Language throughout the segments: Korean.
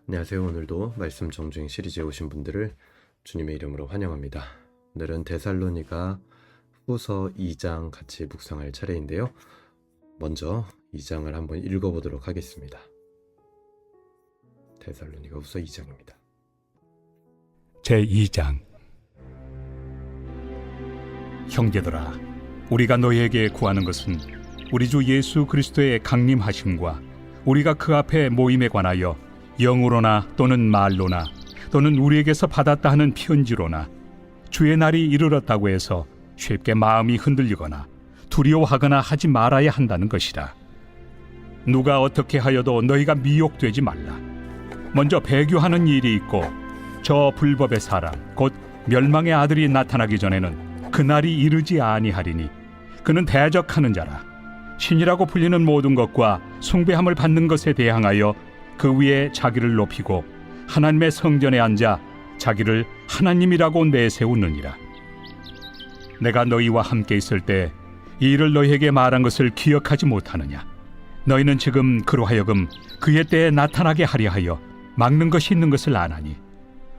안녕하세요. 오늘도 말씀 정주행 시리즈에 오신 분들을 주님의 이름으로 환영합니다. 오늘은 데살로니가 후서 2장 같이 묵상할 차례인데요. 먼저 2장을 한번 읽어보도록 하겠습니다. 데살로니가 후서 2장입니다. 제2장. 형제들아, 우리가 너희에게 구하는 것은 우리 주 예수 그리스도의 강림하심과 우리가 그 앞에 모임에 관하여 영으로나 또는 말로나 또는 우리에게서 받았다 하는 편지로나 주의 날이 이르렀다고 해서 쉽게 마음이 흔들리거나 두려워하거나 하지 말아야 한다는 것이라. 누가 어떻게 하여도 너희가 미혹되지 말라. 먼저 배교하는 일이 있고 저 불법의 사람 곧 멸망의 아들이 나타나기 전에는 그 날이 이르지 아니하리니 그는 대적하는 자라. 신이라고 불리는 모든 것과 숭배함을 받는 것에 대항하여 그 위에 자기를 높이고 하나님의 성전에 앉아 자기를 하나님이라고 내세우느니라. 내가 너희와 함께 있을 때 이 일을 너희에게 말한 것을 기억하지 못하느냐? 너희는 지금 그로 하여금 그의 때에 나타나게 하려 하여 막는 것이 있는 것을 아나니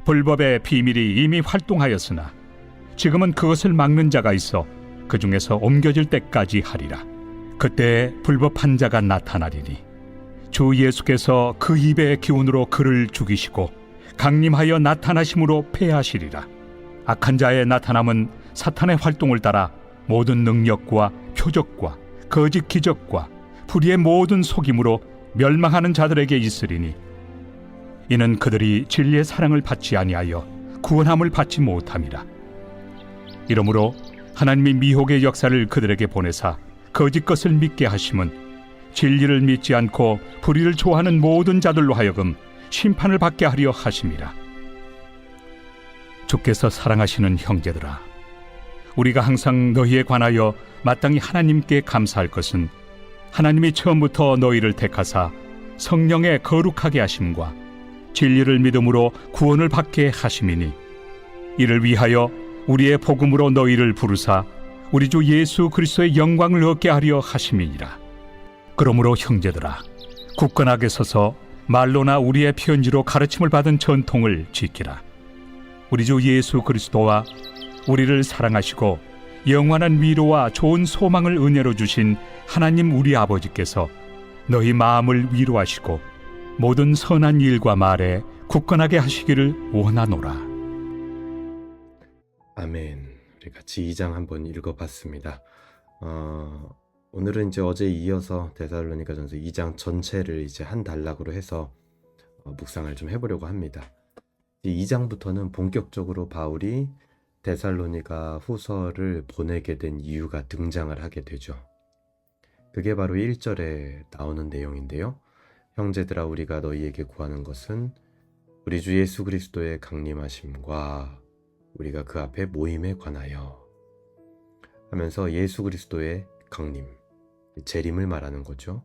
불법의 비밀이 이미 활동하였으나 지금은 그것을 막는 자가 있어 그 중에서 옮겨질 때까지 하리라. 그때 불법한 자가 나타나리니 주 예수께서 그 입의 기운으로 그를 죽이시고 강림하여 나타나심으로 패하시리라. 악한 자의 나타남은 사탄의 활동을 따라 모든 능력과 표적과 거짓 기적과 불의의 모든 속임으로 멸망하는 자들에게 있으리니 이는 그들이 진리의 사랑을 받지 아니하여 구원함을 받지 못함이라. 이러므로 하나님이 미혹의 역사를 그들에게 보내사 거짓 것을 믿게 하심은 진리를 믿지 않고 불의를 좋아하는 모든 자들로 하여금 심판을 받게 하려 하심이라. 주께서 사랑하시는 형제들아, 우리가 항상 너희에 관하여 마땅히 하나님께 감사할 것은 하나님이 처음부터 너희를 택하사 성령에 거룩하게 하심과 진리를 믿음으로 구원을 받게 하심이니 이를 위하여 우리의 복음으로 너희를 부르사 우리 주 예수 그리스도의 영광을 얻게 하려 하심이니라. 그러므로 형제들아, 굳건하게 서서 말로나 우리의 편지로 가르침을 받은 전통을 지키라. 우리 주 예수 그리스도와 우리를 사랑하시고 영원한 위로와 좋은 소망을 은혜로 주신 하나님 우리 아버지께서 너희 마음을 위로하시고 모든 선한 일과 말에 굳건하게 하시기를 원하노라. 아멘. 우리 같이 2장 한번 읽어봤습니다. 오늘은 이제 어제 이어서 데살로니가전서 2장 전체를 이제 한 단락으로 해서 묵상을 좀 해보려고 합니다. 2장부터는 본격적으로 바울이 데살로니가 후서를 보내게 된 이유가 등장을 하게 되죠. 그게 바로 1절에 나오는 내용인데요. 형제들아, 우리가 너희에게 구하는 것은 우리 주 예수 그리스도의 강림하심과 우리가 그 앞에 모임에 관하여 하면서 예수 그리스도의 강림, 재림을 말하는 거죠.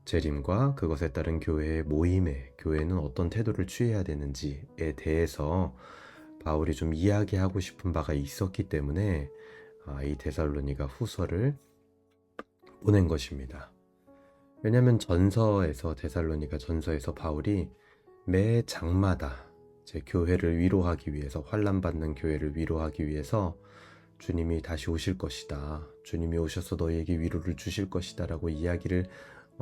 재림과 그것에 따른 교회의 모임에, 교회는 어떤 태도를 취해야 되는지에 대해서 바울이 좀 이야기하고 싶은 바가 있었기 때문에 이 데살로니가 후서를 보낸 것입니다. 왜냐하면 데살로니가 전서에서 바울이 매 장마다 제 교회를 위로하기 위해서, 환난받는 교회를 위로하기 위해서 주님이 다시 오실 것이다, 주님이 오셔서 너희에게 위로를 주실 것이다 라고 이야기를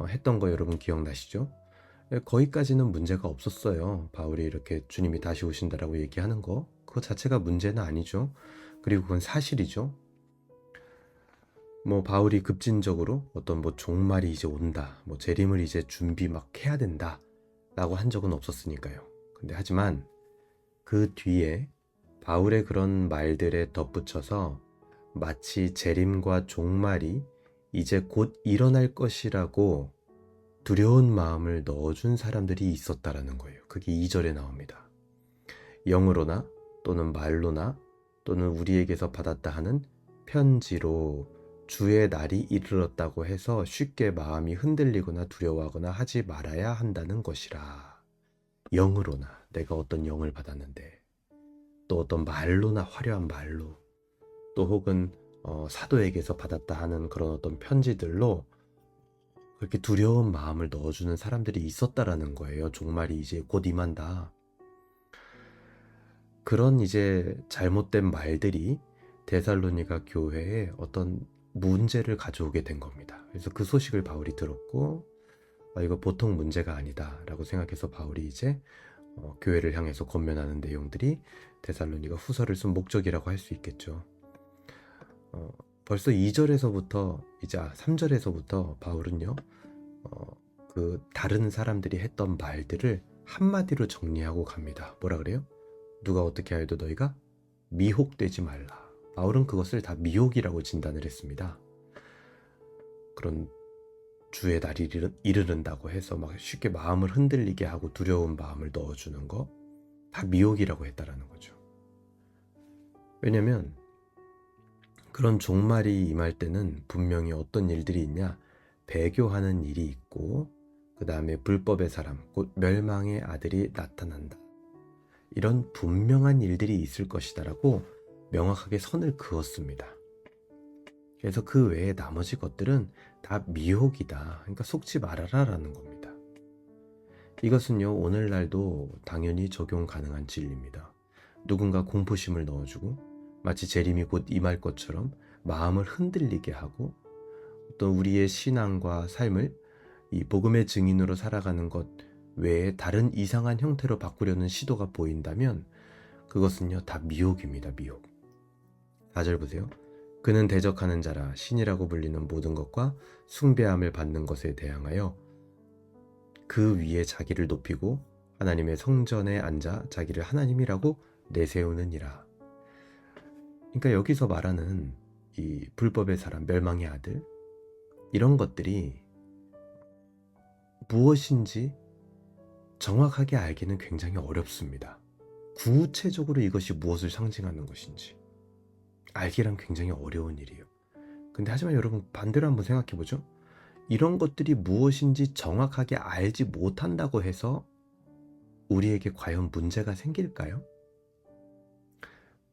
했던 거 여러분 기억나시죠? 거기까지는 문제가 없었어요. 바울이 이렇게 주님이 다시 오신다라고 얘기하는 거, 그거 자체가 문제는 아니죠. 그리고 그건 사실이죠. 바울이 급진적으로 어떤 종말이 이제 온다, 재림을 이제 준비 막 해야 된다 라고 한 적은 없었으니까요. 근데 하지만 그 뒤에 바울의 그런 말들에 덧붙여서 마치 재림과 종말이 이제 곧 일어날 것이라고 두려운 마음을 넣어준 사람들이 있었다라는 거예요. 그게 2절에 나옵니다. 영으로나 또는 말로나 또는 우리에게서 받았다 하는 편지로 주의 날이 이르렀다고 해서 쉽게 마음이 흔들리거나 두려워하거나 하지 말아야 한다는 것이라. 영으로나, 내가 어떤 영을 받았는데, 또 어떤 말로나, 화려한 말로, 또 혹은 사도에게서 받았다 하는 그런 어떤 편지들로 그렇게 두려운 마음을 넣어주는 사람들이 있었다라는 거예요. 종말이 이제 곧 임한다. 그런 이제 잘못된 말들이 데살로니가 교회에 어떤 문제를 가져오게 된 겁니다. 그래서 그 소식을 바울이 들었고, 이거 보통 문제가 아니다 라고 생각해서 바울이 이제 교회를 향해서 권면하는 내용들이 데살로니가 후서를 쓴 목적이라고 할 수 있겠죠. 벌써 2절에서부터 이제 3절에서부터 바울은요, 그 다른 사람들이 했던 말들을 한마디로 정리하고 갑니다. 뭐라 그래요? 누가 어떻게 하여도 너희가 미혹되지 말라. 바울은 그것을 다 미혹이라고 진단을 했습니다. 그런 주의 날이 이르른다고 해서 막 쉽게 마음을 흔들리게 하고 두려운 마음을 넣어주는 거 다 미혹이라고 했다라는 거죠. 왜냐면 그런 종말이 임할 때는 분명히 어떤 일들이 있냐, 배교하는 일이 있고 그 다음에 불법의 사람, 곧 멸망의 아들이 나타난다. 이런 분명한 일들이 있을 것이다 라고 명확하게 선을 그었습니다. 그래서 그 외에 나머지 것들은 다 미혹이다. 그러니까 속지 말아라 라는 겁니다. 이것은요, 오늘날도 당연히 적용 가능한 진리입니다. 누군가 공포심을 넣어주고 마치 재림이 곧 임할 것처럼 마음을 흔들리게 하고 어떤 우리의 신앙과 삶을 이 복음의 증인으로 살아가는 것 외에 다른 이상한 형태로 바꾸려는 시도가 보인다면 그것은요, 다 미혹입니다. 미혹. 4절 보세요. 그는 대적하는 자라 신이라고 불리는 모든 것과 숭배함을 받는 것에 대항하여 그 위에 자기를 높이고 하나님의 성전에 앉아 자기를 하나님이라고 내세우느니라. 그러니까 여기서 말하는 이 불법의 사람, 멸망의 아들, 이런 것들이 무엇인지 정확하게 알기는 굉장히 어렵습니다. 구체적으로 이것이 무엇을 상징하는 것인지 알기란 굉장히 어려운 일이에요. 근데 하지만 여러분 반대로 한번 생각해보죠. 이런 것들이 무엇인지 정확하게 알지 못한다고 해서 우리에게 과연 문제가 생길까요?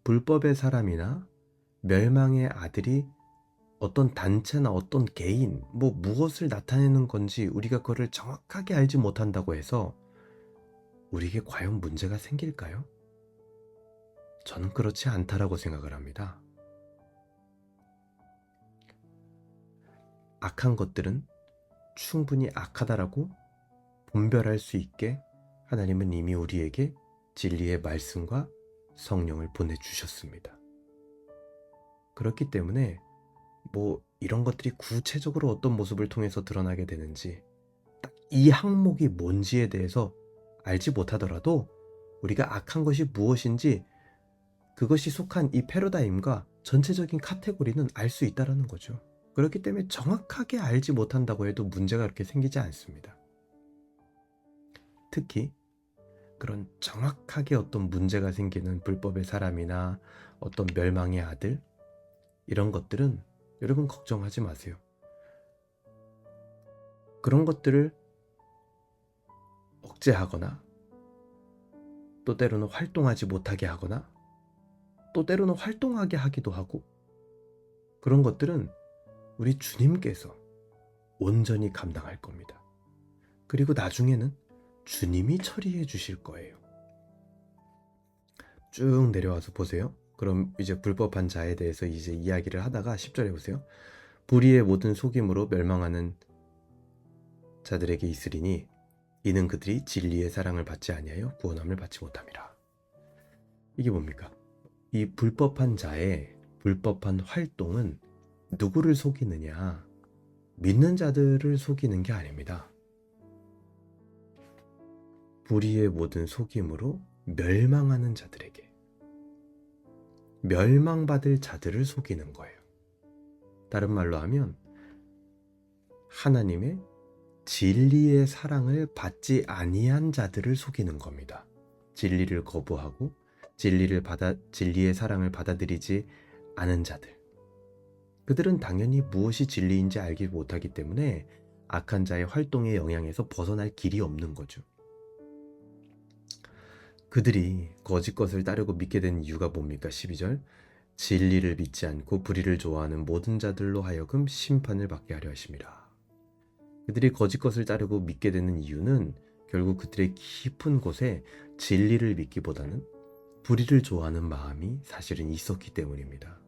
불법의 사람이나 멸망의 아들이 어떤 단체나 어떤 개인, 무엇을 나타내는 건지 우리가 그거를 정확하게 알지 못한다고 해서 우리에게 과연 문제가 생길까요? 저는 그렇지 않다라고 생각을 합니다. 악한 것들은 충분히 악하다라고 분별할 수 있게 하나님은 이미 우리에게 진리의 말씀과 성령을 보내주셨습니다. 그렇기 때문에 이런 것들이 구체적으로 어떤 모습을 통해서 드러나게 되는지 딱 이 항목이 뭔지에 대해서 알지 못하더라도 우리가 악한 것이 무엇인지 그것이 속한 이 패러다임과 전체적인 카테고리는 알 수 있다는 거죠. 그렇기 때문에 정확하게 알지 못한다고 해도 문제가 그렇게 생기지 않습니다. 특히 그런 정확하게 어떤 문제가 생기는 불법의 사람이나 어떤 멸망의 아들, 이런 것들은 여러분 걱정하지 마세요. 그런 것들을 억제하거나 또 때로는 활동하지 못하게 하거나 또 때로는 활동하게 하기도 하고, 그런 것들은 우리 주님께서 온전히 감당할 겁니다. 그리고 나중에는 주님이 처리해 주실 거예요. 쭉 내려와서 보세요. 그럼 이제 불법한 자에 대해서 이제 이야기를 하다가 10절에 보세요. 불의의 모든 속임으로 멸망하는 자들에게 있으리니 이는 그들이 진리의 사랑을 받지 아니하여 구원함을 받지 못함이라. 이게 뭡니까? 이 불법한 자의 불법한 활동은 누구를 속이느냐? 믿는 자들을 속이는 게 아닙니다. 불의의 모든 속임으로 멸망하는 자들에게, 멸망받을 자들을 속이는 거예요. 다른 말로 하면 하나님의 진리의 사랑을 받지 아니한 자들을 속이는 겁니다. 진리를 거부하고 진리의 사랑을 받아들이지 않은 자들. 그들은 당연히 무엇이 진리인지 알지 못하기 때문에 악한 자의 활동의 영향에서 벗어날 길이 없는 거죠. 그들이 거짓 것을 따르고 믿게 된 이유가 뭡니까? 12절. 진리를 믿지 않고 불의를 좋아하는 모든 자들로 하여금 심판을 받게 하려 하심이라. 그들이 거짓 것을 따르고 믿게 되는 이유는 결국 그들의 깊은 곳에 진리를 믿기보다는 불의를 좋아하는 마음이 사실은 있었기 때문입니다.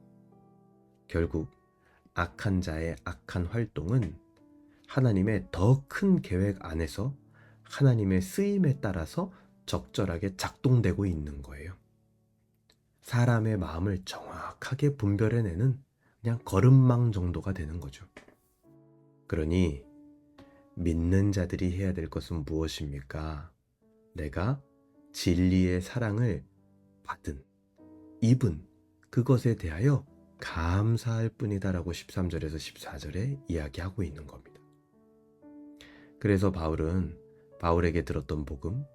결국 악한 자의 악한 활동은 하나님의 더 큰 계획 안에서 하나님의 쓰임에 따라서 적절하게 작동되고 있는 거예요. 사람의 마음을 정확하게 분별해내는 그냥 걸음망 정도가 되는 거죠. 그러니 믿는 자들이 해야 될 것은 무엇입니까? 내가 진리의 사랑을 받은, 입은 그것에 대하여 감사할 뿐이다라고 13절에서 14절에 이야기하고 있는 겁니다. 그래서 바울에게 들었던 복음,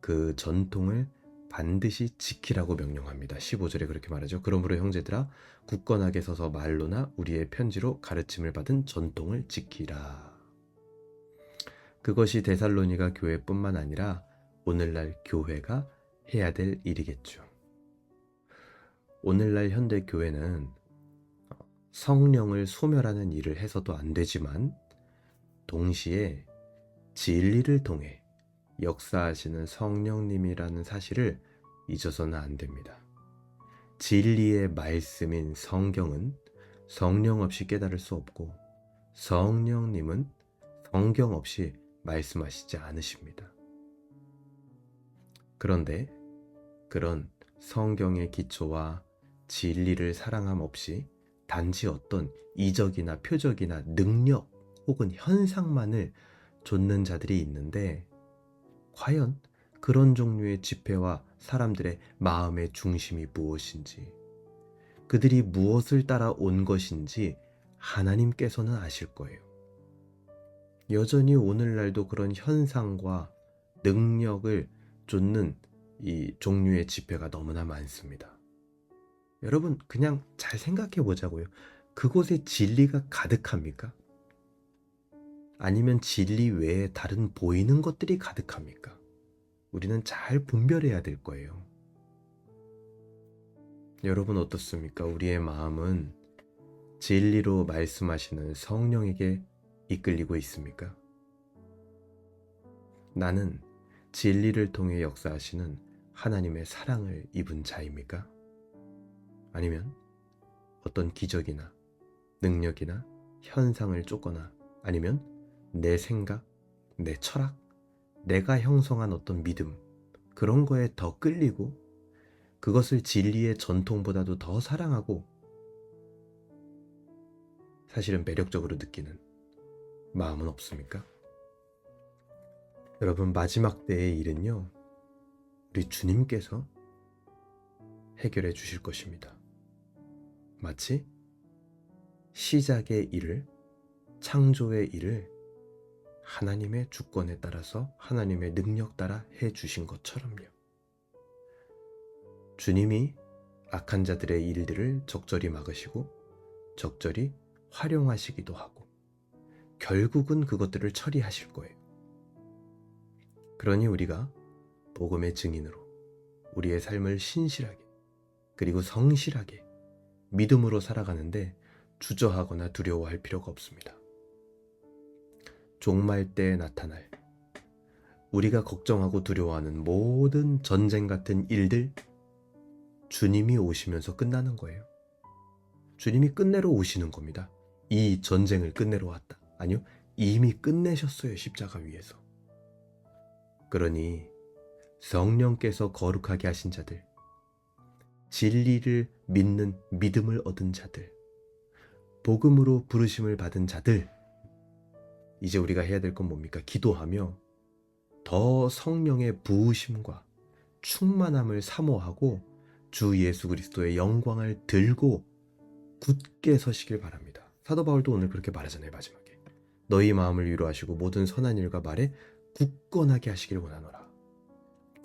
그 전통을 반드시 지키라고 명령합니다. 15절에 그렇게 말하죠. 그러므로 형제들아 굳건하게 서서 말로나 우리의 편지로 가르침을 받은 전통을 지키라. 그것이 데살로니가 교회뿐만 아니라 오늘날 교회가 해야 될 일이겠죠. 오늘날 현대 교회는 성령을 소멸하는 일을 해서도 안 되지만 동시에 진리를 통해 역사하시는 성령님이라는 사실을 잊어서는 안 됩니다. 진리의 말씀인 성경은 성령 없이 깨달을 수 없고 성령님은 성경 없이 말씀하시지 않으십니다. 그런데 그런 성경의 기초와 진리를 사랑함 없이 단지 어떤 이적이나 표적이나 능력 혹은 현상만을 좇는 자들이 있는데 과연 그런 종류의 집회와 사람들의 마음의 중심이 무엇인지, 그들이 무엇을 따라 온 것인지 하나님께서는 아실 거예요. 여전히 오늘날도 그런 현상과 능력을 좇는 이 종류의 집회가 너무나 많습니다. 여러분 그냥 잘 생각해 보자고요. 그곳에 진리가 가득합니까? 아니면 진리 외에 다른 보이는 것들이 가득합니까? 우리는 잘 분별해야 될 거예요. 여러분 어떻습니까? 우리의 마음은 진리로 말씀하시는 성령에게 이끌리고 있습니까? 나는 진리를 통해 역사하시는 하나님의 사랑을 입은 자입니까? 아니면 어떤 기적이나 능력이나 현상을 쫓거나 아니면 내 생각, 내 철학, 내가 형성한 어떤 믿음, 그런 거에 더 끌리고 그것을 진리의 전통보다도 더 사랑하고 사실은 매력적으로 느끼는 마음은 없습니까? 여러분 마지막 때의 일은요, 우리 주님께서 해결해 주실 것입니다. 마치 시작의 일을, 창조의 일을 하나님의 주권에 따라서 하나님의 능력 따라 해 주신 것처럼요. 주님이 악한 자들의 일들을 적절히 막으시고 적절히 활용하시기도 하고 결국은 그것들을 처리하실 거예요. 그러니 우리가 복음의 증인으로 우리의 삶을 신실하게 그리고 성실하게 믿음으로 살아가는데 주저하거나 두려워할 필요가 없습니다. 종말 때에 나타날 우리가 걱정하고 두려워하는 모든 전쟁 같은 일들, 주님이 오시면서 끝나는 거예요. 주님이 끝내러 오시는 겁니다. 이 전쟁을 끝내러 왔다. 아니요, 이미 끝내셨어요. 십자가 위에서. 그러니 성령께서 거룩하게 하신 자들, 진리를 믿는 믿음을 얻은 자들, 복음으로 부르심을 받은 자들, 이제 우리가 해야 될 건 뭡니까? 기도하며 더 성령의 부으심과 충만함을 사모하고 주 예수 그리스도의 영광을 들고 굳게 서시길 바랍니다. 사도 바울도 오늘 그렇게 말하잖아요. 마지막에 너희 마음을 위로하시고 모든 선한 일과 말에 굳건하게 하시길 원하노라.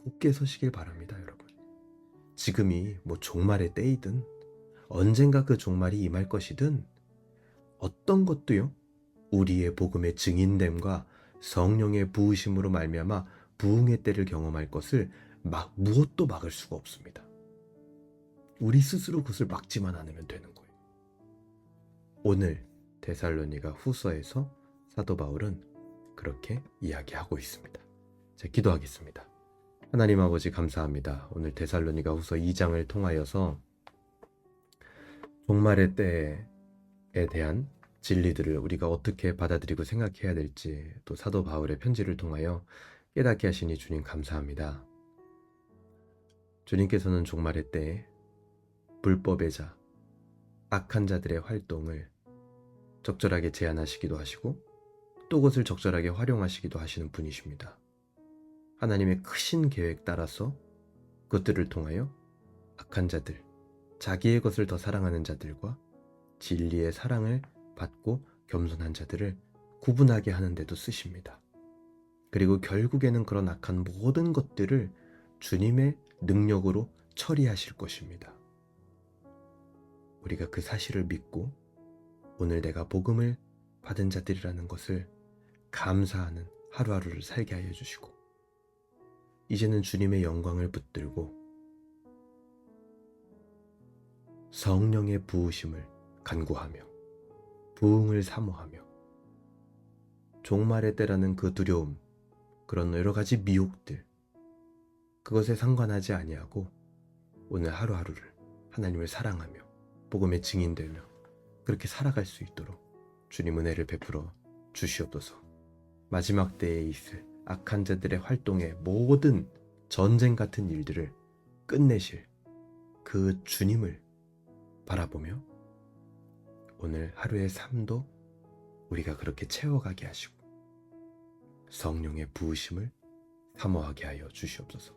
굳게 서시길 바랍니다. 여러분, 지금이 뭐 종말의 때이든 언젠가 그 종말이 임할 것이든 어떤 것도요, 우리의 복음의 증인됨과 성령의 부으심으로 말미암아 부흥의 때를 경험할 것을 무엇도 막을 수가 없습니다. 우리 스스로 그것을 막지만 않으면 되는 거예요. 오늘 데살로니가 후서에서 사도 바울은 그렇게 이야기하고 있습니다. 자, 기도하겠습니다. 하나님 아버지 감사합니다. 오늘 데살로니가 후서 2장을 통하여서 종말의 때에 대한 진리들을 우리가 어떻게 받아들이고 생각해야 될지, 또 사도 바울의 편지를 통하여 깨닫게 하시니 주님 감사합니다. 주님께서는 종말의 때에 불법의 자, 악한 자들의 활동을 적절하게 제한하시기도 하시고 또 그것을 적절하게 활용하시기도 하시는 분이십니다. 하나님의 크신 계획 따라서 그것들을 통하여 악한 자들, 자기의 것을 더 사랑하는 자들과 진리의 사랑을 받고 겸손한 자들을 구분하게 하는 데도 쓰십니다. 그리고 결국에는 그런 악한 모든 것들을 주님의 능력으로 처리하실 것입니다. 우리가 그 사실을 믿고 오늘 내가 복음을 받은 자들이라는 것을 감사하는 하루하루를 살게 하여 주시고, 이제는 주님의 영광을 붙들고 성령의 부으심을 간구하며 부흥을 사모하며 종말의 때라는 그 두려움, 그런 여러 가지 미혹들, 그것에 상관하지 아니하고 오늘 하루하루를 하나님을 사랑하며 복음의 증인되며 그렇게 살아갈 수 있도록 주님 은혜를 베풀어 주시옵소서. 마지막 때에 있을 악한 자들의 활동의 모든 전쟁 같은 일들을 끝내실 그 주님을 바라보며 오늘 하루의 삶도 우리가 그렇게 채워가게 하시고 성령의 부으심을 사모하게 하여 주시옵소서.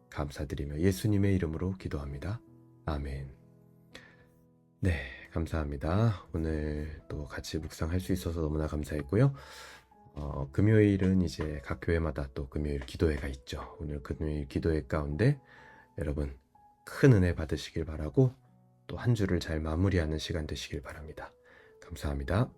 감사드리며 예수님의 이름으로 기도합니다. 아멘. 네, 감사합니다. 오늘 또 같이 묵상할 수 있어서 너무나 감사했고요. 금요일은 이제 각 교회마다 또 금요일 기도회가 있죠. 오늘 금요일 기도회 가운데 여러분 큰 은혜 받으시길 바라고 또 한 주를 잘 마무리하는 시간 되시길 바랍니다. 감사합니다.